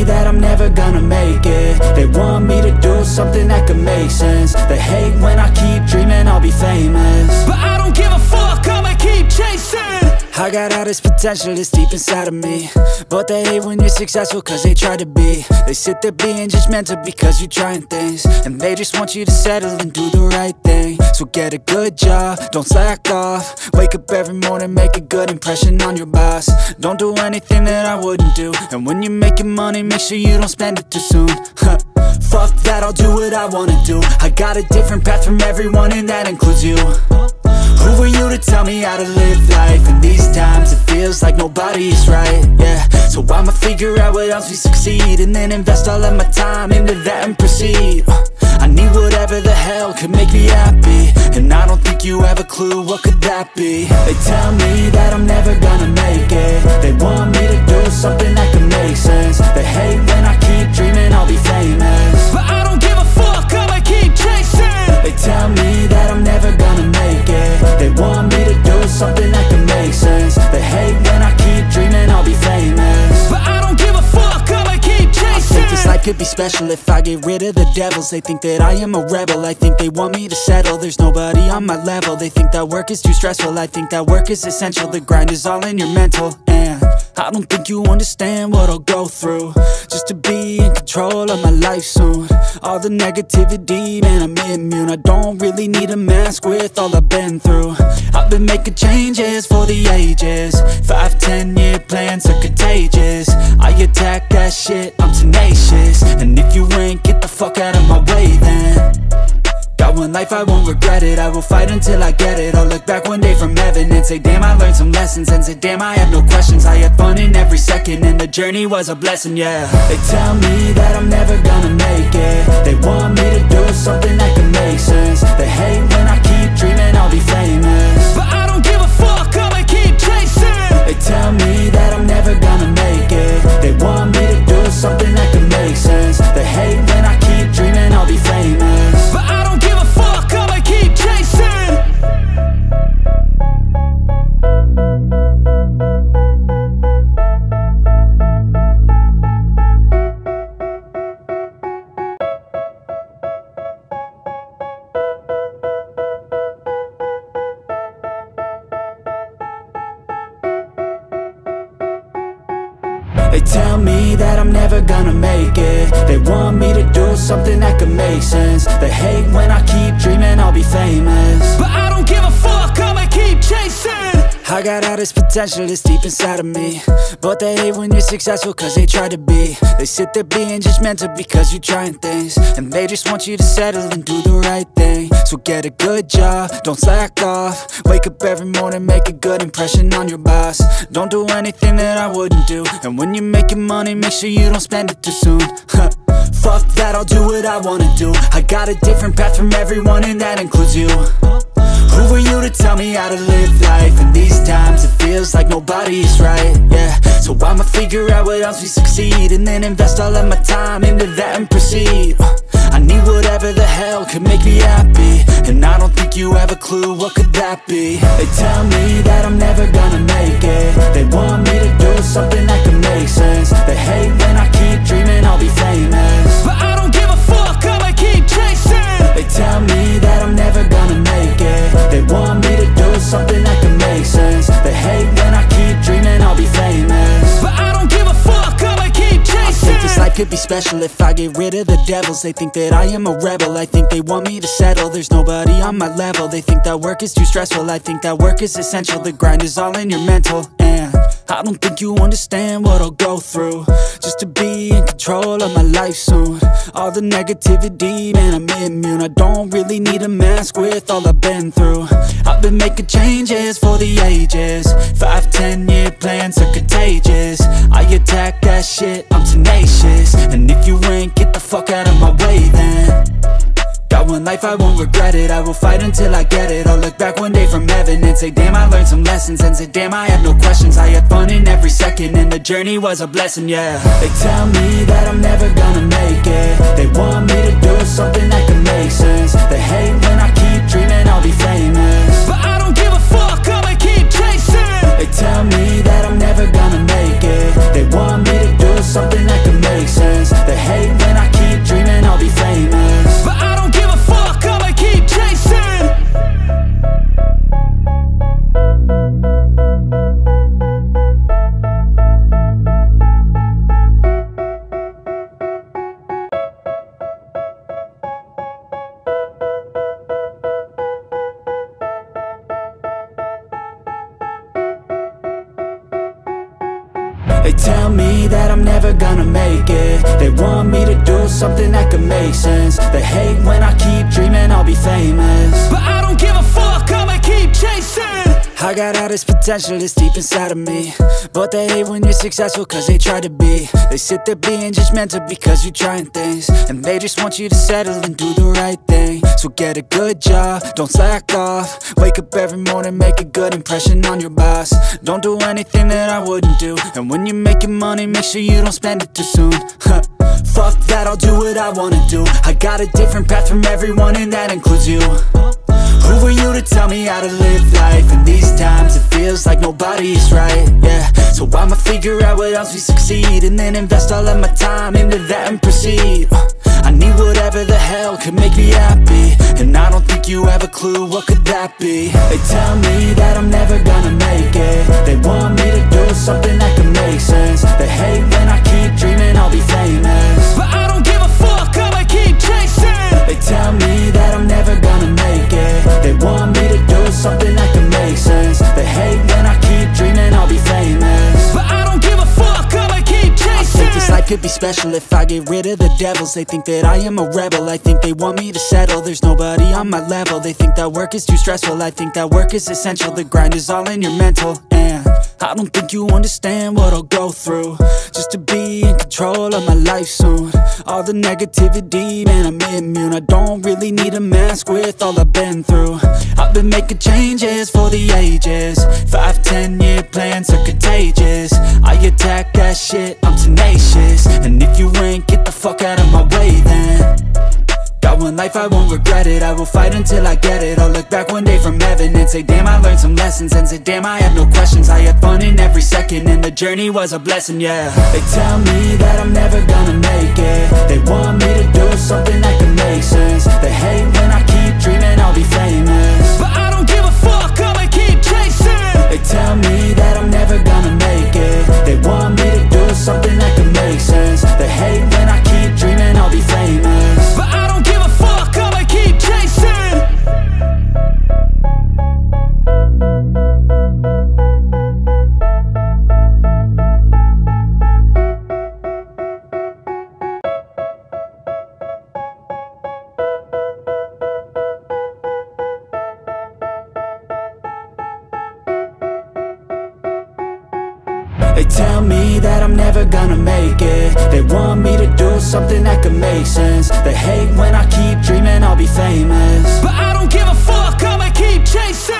me that I'm never gonna make it. They want me to do something that could make sense. They hate when I keep dreaming I'll be famous, but I don't give a fuck, I'ma keep chasing. I got all this potential that's deep inside of me, but they hate when you're successful cause they try to be. They sit there being judgmental because you're trying things, and they just want you to settle and do the right thing. So get a good job, don't slack off. Wake up every morning, make a good impression on your boss. Don't do anything that I wouldn't do, and when you're making money, make sure you don't spend it too soon. Fuck that, I'll do what I wanna do. I got a different path from everyone, and that includes you. Who are you to tell me how to live life? In these times it feels like nobody is right, yeah. So I'ma figure out what else we succeed, and then invest all of my time into that and proceed. I need whatever the hell could make me happy, and I don't think you have a clue what could that be. They tell me that I'm never gonna make it. They want me to do something that could make sense. They hate when I keep dreaming I'll be famous, but I don't give a fuck, I'ma keep chasing. They tell me that I'm never gonna make it. They want me to do something that can make sense. They hate when I keep dreaming I'll be famous, but I don't give a fuck, I'ma keep chasing. I think this life could be special if I get rid of the devils. They think that I am a rebel, I think they want me to settle. There's nobody on my level, they think that work is too stressful. I think that work is essential, the grind is all in your mental. And I don't think you understand what I'll go through just to be in control of my life soon. All the negativity, man, I'm immune. I don't really need a mask with all I've been through. I've been making changes for the ages. 5-10 year plans are contagious. I attack that shit, I'm tenacious. And if you ain't, get the fuck out of my way then. Got one life, I won't regret it. I will fight until I get it. I'll look back one day from heaven and say damn, I learned some lessons. And say damn, I have no questions. I had fun in every second, and the journey was a blessing, yeah. They tell me that I'm never gonna make it. They want me to do something that can make sense. They hate when I keep dreaming I'll be famous, but I don't give a fuck, I'ma keep chasing. They tell me that I'm never gonna make it. They want me to do something that can make sense. They hate when I keep dreaming I'll be famous, but I don't give a fuck, I'ma keep chasing. They tell me that I'm never gonna make it. They want me to do something that could make sense. They hate when I keep dreaming I'll be famous, but I don't give a fuck, I'ma keep chasing. I got all this potential that's deep inside of me, but they hate when you're successful cause they try to be. They sit there being judgmental because you're trying things, and they just want you to settle and do the right thing. So get a good job, don't slack off. Wake up every morning, make a good impression on your boss. Don't do anything that I wouldn't do, and when you're making money, make sure you don't spend it too soon. Fuck that, I'll do what I wanna do. I got a different path from everyone, and that includes you. Who are you to tell me how to live life? In these times it feels like nobody is right, yeah. So I'ma figure out what else we succeed, and then invest all of my time into that and proceed. I need whatever the hell could make me happy, and I don't think you have a clue what could that be. They tell me that I'm never gonna make it. They want me to do something that can make sense. They hate when I keep dreaming I'll be famous, but I don't give a fuck, I'ma keep chasing. They tell me that I'm never gonna make it. They want me to do something that can make sense. They hate when I keep dreaming I'll be famous, but I don't give a fuck, I'ma keep chasing. I think this life could be special if I get rid of the devils. They think that I am a rebel, I think they want me to settle. There's nobody on my level, they think that work is too stressful. I think that work is essential, the grind is all in your mental. And I don't think you understand what I'll go through just to be in control of my life soon. All the negativity, man, I'm immune. I don't really need a mask with all I've been through. I've been making changes for the ages. 5-10 year plans are contagious. I attack that shit, I'm tenacious. And if you ain't, get the fuck out of my way then. Got one life, I won't regret it. I will fight until I get it. I'll look back one day from heaven and say damn, I learned some lessons. And say damn, I have no questions. I had fun in every second, and the journey was a blessing, yeah. They tell me that I'm never gonna make it. They want me to do something that can make sense. They hate when I keep dreaming I'll be famous, but I don't give a fuck, I'ma keep chasing. They tell me that I'm never gonna make it. They want me to do something that can make sense. tell me that I'm never gonna make it. They want me to do something that could make sense. They hate when I keep dreaming I'll be famous, but I don't give a fuck, I'ma keep chasing. I got all this potential that's deep inside of me, but they hate when you're successful cause they try to be. They sit there being judgmental because you're trying things, and they just want you to settle and do the right thing. So get a good job, don't slack off. Wake up every morning, make a good impression on your boss. Don't do anything that I wouldn't do, and when you're making money, make sure you don't spend it too soon. Fuck that, I'll do what I wanna do. I got a different path from everyone, and that includes you. Who are you to tell me how to live life? In these times it feels like nobody's right, yeah. So I'ma figure out what else we succeed, and then invest all of my time into that and proceed. I need whatever the hell could make me happy, and I don't think you have a clue what could that be. They tell me that I'm never gonna make it. They want me to do something that could make sense. They hate when I keep dreaming I'll be famous, but I don't give a fuck, I'ma keep chasing. They tell me that I'm never gonna make it. They want me to do something that can make sense. They hate when I keep dreaming I'll be famous, but I don't give a fuck, I'ma keep chasing. I think this life could be special if I get rid of the devils. They think that I am a rebel, I think they want me to settle. There's nobody on my level. They think that work is too stressful, I think that work is essential. The grind is all in your mental, and I don't think you understand what I'll go through just to be in control of my life soon. All the negativity, man, I'm immune. I don't really need a mask with all I've been through. I've been making changes for the ages. 5-10 year plans are contagious. I attack that shit, I'm tenacious. And if you ain't, get the fuck out of my way then. Got one life, I won't regret it. I will fight until I get it. I'll look back one day from heaven and say damn, I learned some lessons. And say damn, I had no questions. I had fun in every second, and the journey was a blessing, yeah. They tell me that I'm never gonna make it. They want me to do something that can make sense. They hate when I keep dreaming I'll be famous, but I don't give a fuck, I'ma keep chasing. They tell me that I'm never gonna make it. They want me to do something that can make sense. They hate when I keep dreaming I'll be famous, but I don't give a fuck, I'ma keep chasing. They tell me that I'm never gonna make it. They want me to do something that could make sense. They hate when I keep dreaming I'll be famous, but I don't give a fuck, I'ma keep chasing.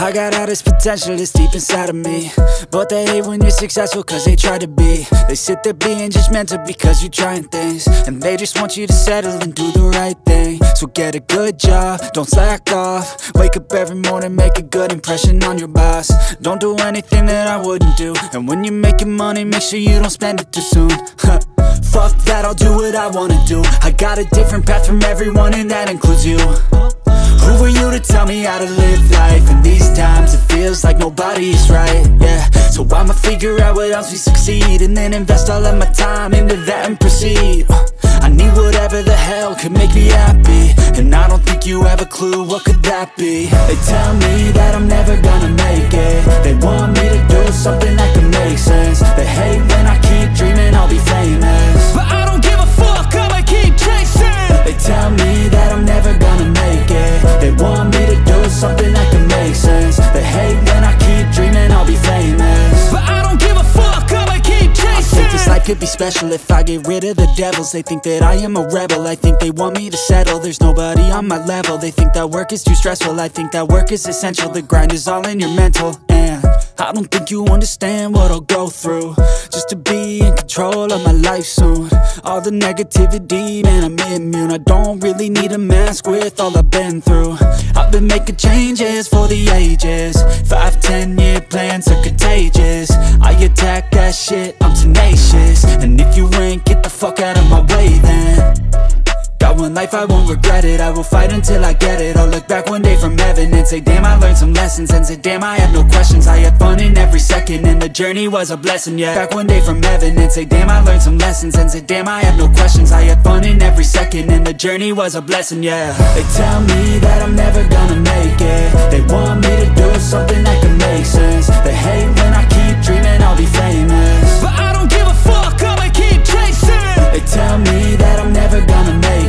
I got all this potential that's deep inside of me, but they hate when you're successful cause they try to be. They sit there being judgmental because you're trying things, and they just want you to settle and do the right thing. So get a good job, don't slack off. Wake up every morning, make a good impression on your boss. Don't do anything that I wouldn't do, and when you're making money, make sure you don't spend it too soon. Fuck that, I'll do what I wanna do. I got a different path from everyone, and that includes you. Who are you to tell me how to live life? In these times it feels like nobody's right, yeah. So I'ma figure out what else we succeed, and then invest all of my time into that and proceed. I need whatever the hell could make me happy, and I don't think you have a clue what could that be. They tell me that I'm never gonna make it. They want me to do something that can make sense. They hate when I keep dreaming I'll be famous, but I don't give a fuck, I'ma keep chasing. They tell me that I'm never gonna make it. They want me to do something that can make sense. They hate when I keep dreaming I'll be famous, but I don't give a fuck, I'ma keep chasing. I think this life could be special if I get rid of the devils. They think that I am a rebel, I think they want me to settle. There's nobody on my level. They think that work is too stressful, I think that work is essential. The grind is all in your mental, and I don't think you understand what I'll go through just to be in control of my life soon. All the negativity, man, I'm immune. I don't really need a mask with all I've been through. I've been making changes for the ages. 5-10 year plans are contagious. I attack that shit, I'm tenacious. And if you ain't, get the fuck out of my way then. Got one life, I won't regret it. I will fight until I get it. I'll look back one day from heaven and say damn, I learned some lessons. And say damn, I had no questions. I had fun in every second, and the journey was a blessing, yeah. Back one day from heaven and say damn, I learned some lessons. And say damn, I had no questions. I had fun in every second, and the journey was a blessing, yeah. They tell me that I'm never gonna make it. They want me to do something that can make sense. They hate when I keep dreaming I'll be famous, but I don't give a tell me that I'm never gonna make